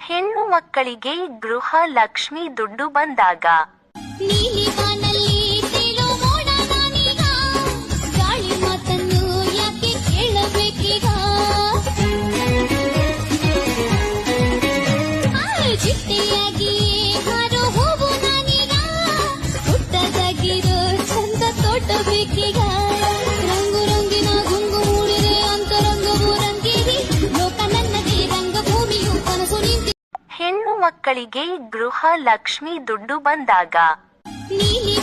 ಹೆಣ್ಣು ಮಕ್ಕಳಿಗೆ ಗೃಹ ಲಕ್ಷ್ಮಿ ದುಡ್ಡು ಬಂದಾಗ ನೀಲಿ ಬಾನಲ್ಲಿ ತೇಲೋ ಮೋಡ ನಾನೀಗ, ಗಾಳಿ ಮಾತನ್ನು ಯಾಕೆ ಕೇಳಬೇಕೀಗ? ಚಿಟ್ಟೆಯಾಗಿ ಹಾರೋ ಹೂವು ನಾನೀಗ, ಪುಟ್ಟದಾಗಿರೋ ಚಂದ ತೋಟ ಬೇಕೀಗ. ರಂಗು ರಂಗಿನ ಗುಂಗು ಮೂಡಿರೆ ಅಂತರಂಗವು ರಂಗೇರಿ, ಲೋಕ ನನ್ನದೇ ರಂಗಭೂಮಿಯು ಕನಸು ನಿಂತಿ. ಹೆಣ್ಣು ಮಕ್ಕಳಿಗೆ ಗೃಹ ಲಕ್ಷ್ಮಿ ದುಡ್ಡು ಬಂದಾಗ ನೀಲಿ